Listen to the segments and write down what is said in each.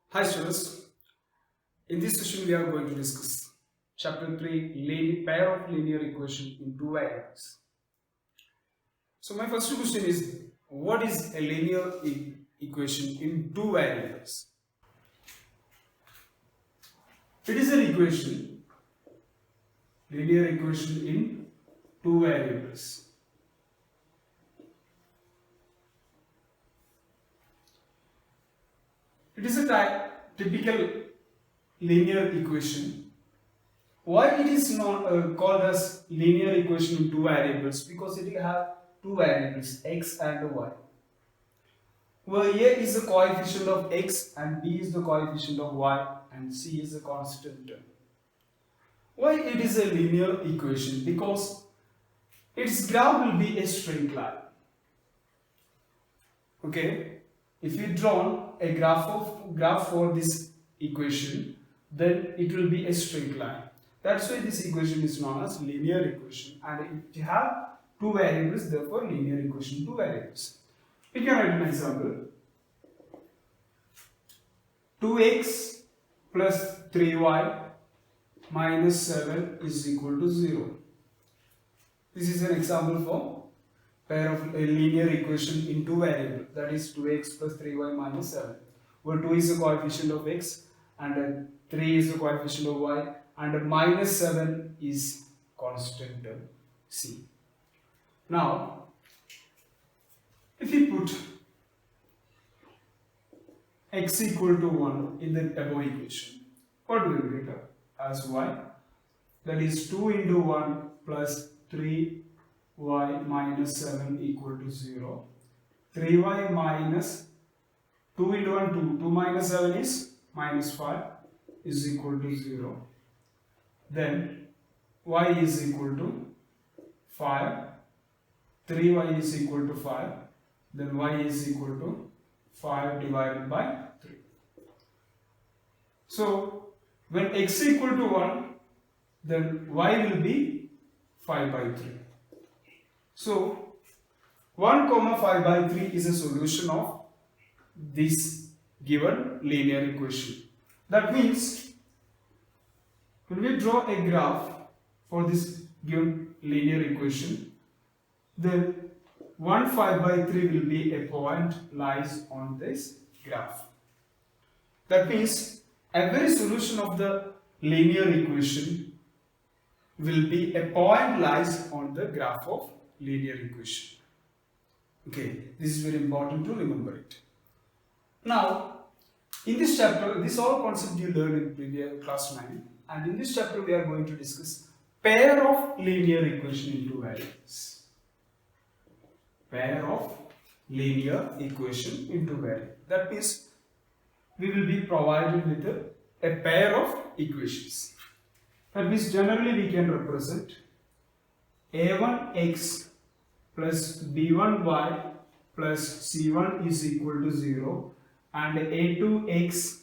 Hi students, in this session we are going to discuss chapter 3 pair of linear equation in two variables. So my first question is, what is a linear equation in two variables? It is an linear equation in two variables. It is a typical linear equation. Why it is not called as linear equation in two variables? Because it will have two variables x and y, where a is the coefficient of x and b is the coefficient of y and c is a constant term. Why it is a linear equation? Because its graph will be a straight line. Okay, if you draw a graph for this equation, then it will be a straight line. That's why this equation is known as linear equation, and it have two variables, therefore linear equation two variables. We can write an example. 2x plus 3y minus 7 is equal to 0. This is an example for pair of a linear equation in two variables, that is 2x plus 3y minus 7, where 2 is the coefficient of x and 3 is the coefficient of y and minus 7 is constant term c. Now, if we put x equal to 1 in the above equation, what do we get as y? That is 2 into 1 plus 3y minus 7 equal to 0. 3y minus 2 into 1, 2. 2 minus 7 is minus 5 is equal to 0. Then y is equal to 5. 3y is equal to 5. Then y is equal to 5 divided by 3. So when x equal to 1, then y will be 5 by 3. So 1 comma 5 by 3 is a solution of this given linear equation. That means when we draw a graph for this given linear equation, then 1 5 by 3 will be a point lies on this graph. That means every solution of the linear equation will be a point lies on the graph of linear equation. Okay, this is very important to remember it. Now, in this chapter, this all concept you learned in previous class 9, and in this chapter we are going to discuss pair of linear equation in two variables. Pair of linear equation in two variables. That means we will be provided with a pair of equations. That means generally we can represent a1x plus b1y plus c1 is equal to 0 and a2x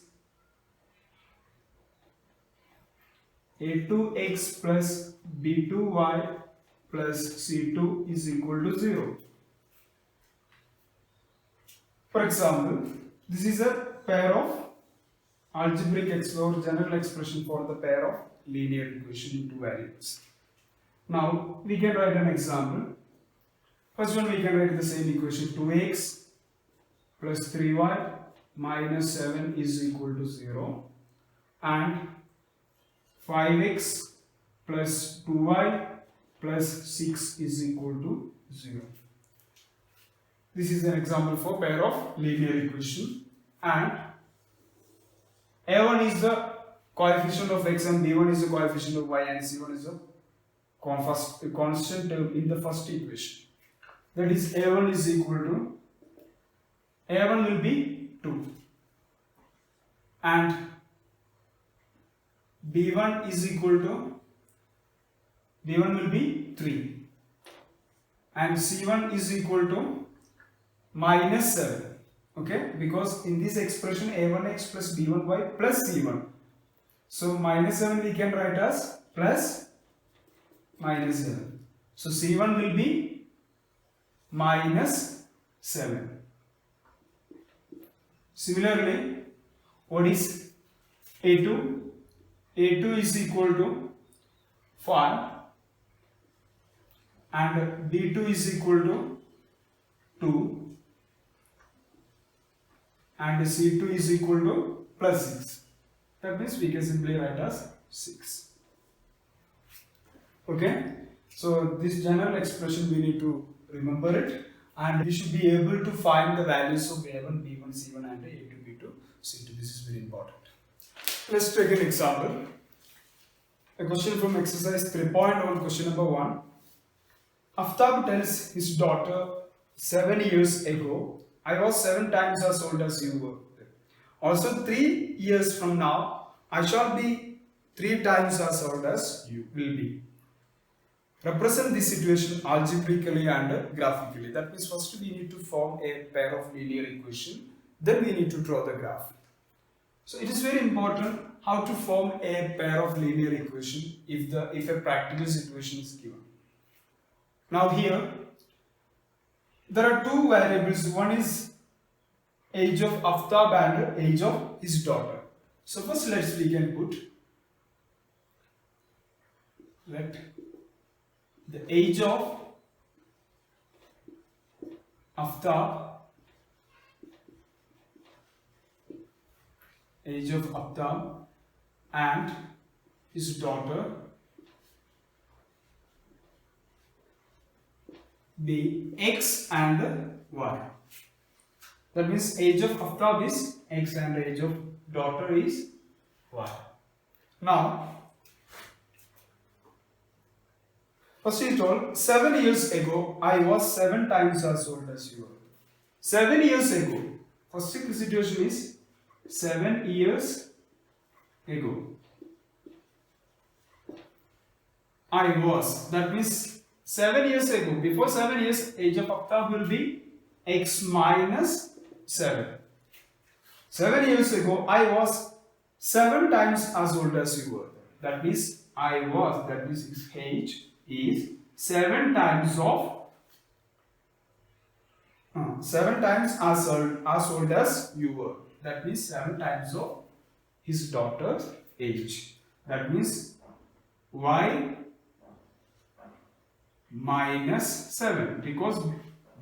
plus b2y plus c2 is equal to 0. For example, this is a pair of algebraic or general expression for the pair of linear equation in two variables. Now we can write an example. First one, we can write the same equation. 2x plus 3y minus 7 is equal to 0 and 5x plus 2y plus 6 is equal to 0. This is an example for pair of linear equation, and a1 is the coefficient of x and b1 is the coefficient of y and c1 is a constant term in the first equation. That is a1 is equal to, a1 will be 2 and b1 is equal to, b1 will be 3 and c1 is equal to minus 7. Okay, because in this expression a1x plus b1y plus c1, so minus 7 we can write as plus minus 7. So c1 will be minus 7. Similarly, what is a2? a2 is equal to 5 and b2 is equal to 2 and c2 is equal to plus 6. That means we can simply write as 6. Okay, so this general expression we need to remember it, and we should be able to find the values of a1, b1, c1 and a2, b2, c2. This is very important. Let's take an example. A question from exercise 3.1, question number 1. Aftab tells his daughter, 7 years ago, I was 7 times as old as you were. Also 3 years from now, I shall be 3 times as old as you will be. Represent this situation algebraically and graphically. That means first we need to form a pair of linear equation, then we need to draw the graph. So it is very important how to form a pair of linear equation if a practical situation is given. Now here there are 2 variables. One is age of Aftab and age of his daughter. So first we can put let the age of Aftab and his daughter be x and y. That means age of Aftab is x and age of daughter is y. Now, first he told 7 years ago I was 7 times as old as you were. 7 years ago. First situation is 7 years ago. I was. That means 7 years ago. Before 7 years, age of Aftab will be x minus 7. 7 years ago, I was 7 times as old as you were. That means I was. That means its age is 7 times of 7 times as old as you were. That means 7 times of his daughter's age. That means y minus 7, because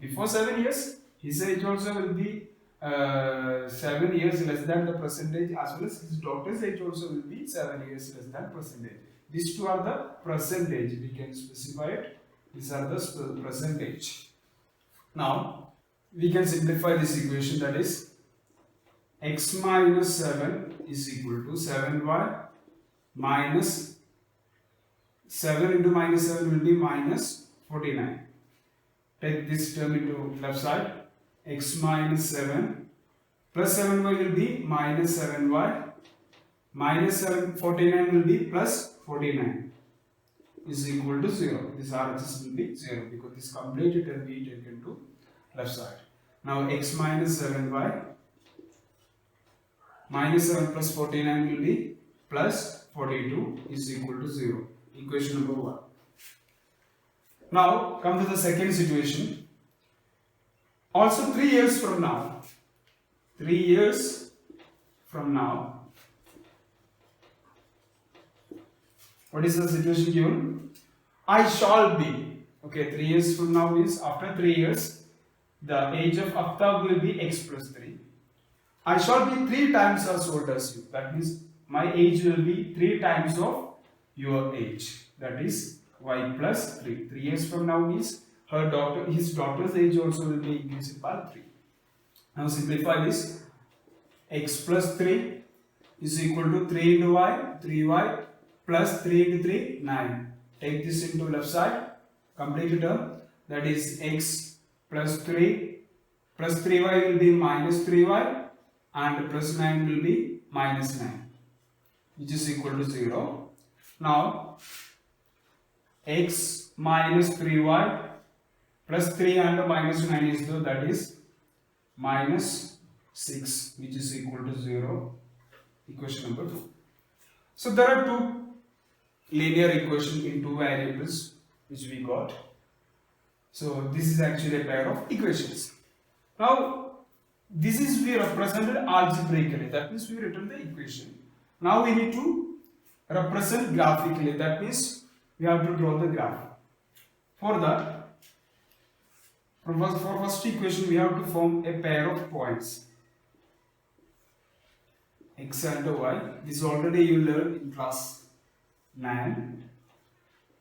before 7 years his age also will be 7 years less than the percentage, as well as his daughter's age also will be 7 years less than percentage. These two are the percentage, we can specify it. These are the percentage. Now we can simplify this equation, that is x minus 7 is equal to 7y minus 7 into minus 7 will be minus 49. Take this term into left side. X minus 7 plus 7y will be minus 7y. Minus 49 will be plus 49 is equal to 0. This RHS will be 0 because this complete term will be taken to left side. Now x minus 7y minus 7 plus 49 will be plus 42 is equal to 0. Equation number 1. Now come to the second situation. Also 3 years from now. 3 years from now. What is the situation given? I shall be. Okay, 3 years from now means after 3 years, the age of Aftab will be x plus 3. I shall be 3 times as old as you. That means my age will be 3 times of your age. That is y plus 3. 3 years from now means his daughter's age also will be increased by 3. Now simplify this. X plus 3 is equal to 3 into y, 3y plus 3 into 3, 9. Take this into left side. Complete term. That is x plus 3 plus 3y will be minus 3y and plus 9 will be minus 9, which is equal to 0. Now x minus 3y plus 3 and minus 9 is the, that is minus 6, which is equal to 0. Equation number 2. So there are 2 linear equations in 2 variables which we got. So this is actually a pair of equations. Now this is we represented algebraically. That means we written the equation. Now we need to represent graphically. That means we have to draw the graph. For that, for first equation we have to form a pair of points x and y. This already you learned in class 9.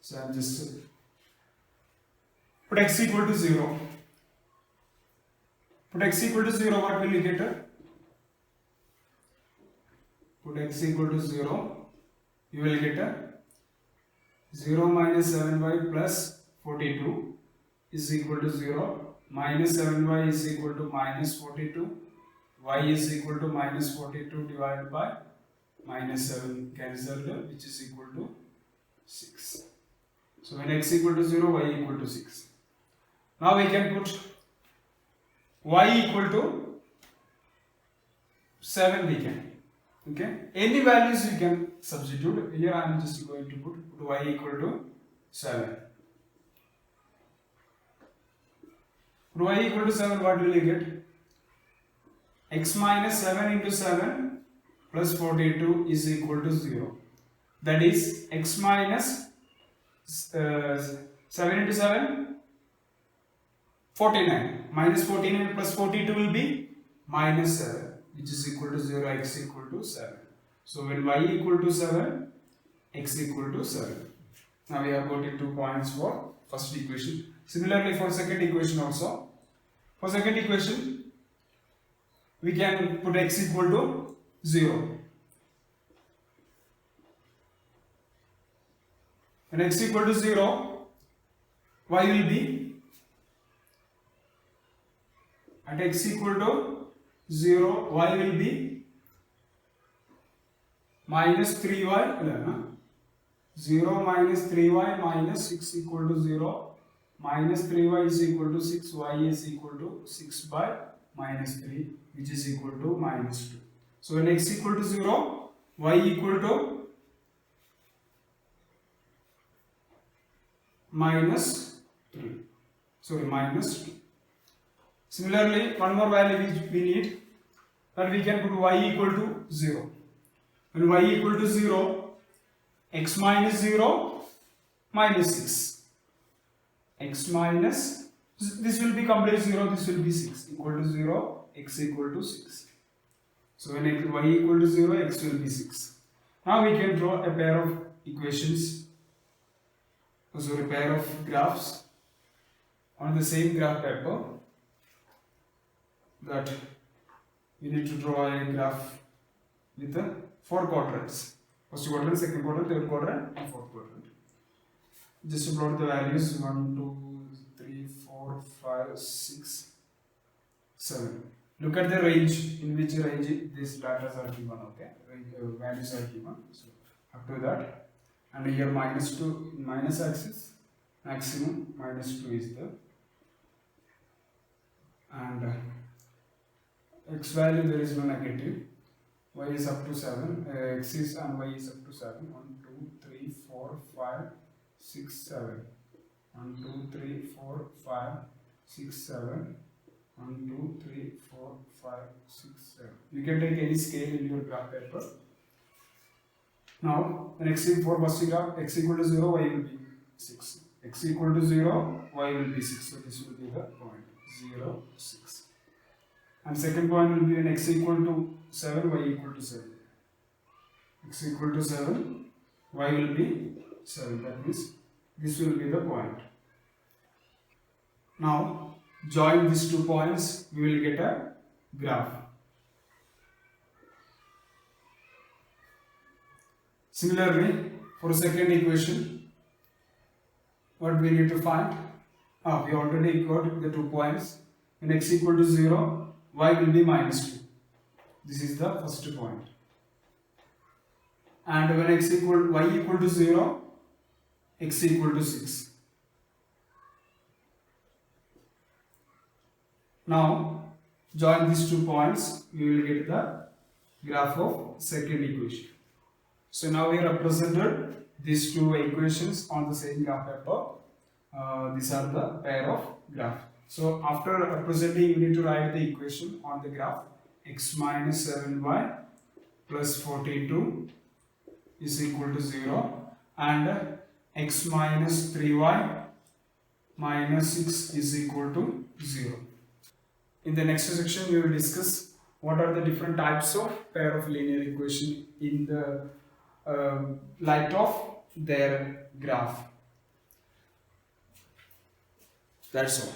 So I am just put x equal to 0. Put x equal to 0, what will you get? Put x equal to 0, you will get 0 minus 7y plus 42 is equal to 0, minus 7y is equal to minus 42, y is equal to minus 42 divided by minus 7 cancelled, which is equal to 6. So when x equal to 0, y equal to 6. Now we can put y equal to 7 we can. Okay. Any values we can substitute. Here I am just going to put y equal to 7. Put y equal to 7, what will you get? X minus 7 into 7 plus 42 is equal to 0. That is x minus 7 into 7, 49. Minus 49 plus 42 will be minus 7, which is equal to 0, x equal to 7. So when y equal to 7, x equal to 7. Now we have got 2 points for first equation. Similarly for second equation also. For second equation, we can put x equal to 0. When x equal to 0, y will be at x equal to 0, y will be minus 3y, 0 minus 3y minus 6 equal to 0, minus 3y is equal to 6, y is equal to 6 by minus 3, which is equal to minus 2. So when x equal to 0, y equal to minus 3. Sorry, minus 2. Similarly, one more value which we need, that we can put y equal to 0. When y equal to 0, x minus 0 minus 6. X minus, this will be complete 0, this will be 6, equal to 0, x equal to 6. So when y equal to 0, x will be 6. Now we can draw a pair of equations, sorry, pair of graphs on the same graph paper. That we need to draw a graph with the 4 quadrants. First quadrant, second quadrant, third quadrant and fourth quadrant. Just to plot the values 1, 2, 3, 4, 5, 6, 7. Look at the range, in which range these data are given, okay? Values are given. So up to that. And here minus 2, minus axis, maximum, minus 2 is the. And x value there is no negative, y is up to 7, x is and y is up to 7, 1, 2, 3, 4, 5, 6, 7, 1, 2, 3, 4, 5, 6, 7, 1, 2, 3, 4, 5, 6, 7. You can take any scale in your graph paper. Now, the next thing for first graph, x equal to 0, y will be 6. X equal to 0, y will be 6. So this will be the point 0, 6. And second point will be when x equal to 7, y equal to 7. X equal to 7, y will be 7. That means this will be the point. Now join these 2 points, we will get a graph. Similarly, for second equation, what we need to find? We already got the 2 points. When x equal to 0, y will be minus 2. This is the first point. And when y equal to 0, x equal to 6. Now join these 2 points, we will get the graph of second equation. So now we represented these 2 equations on the same graph paper. These are the pair of graph. So after representing, you need to write the equation on the graph. X minus 7y plus 42 is equal to 0, and x minus 3y minus 6 is equal to 0. In the next section, we will discuss what are the different types of pair of linear equation in the light of their graph. That's all.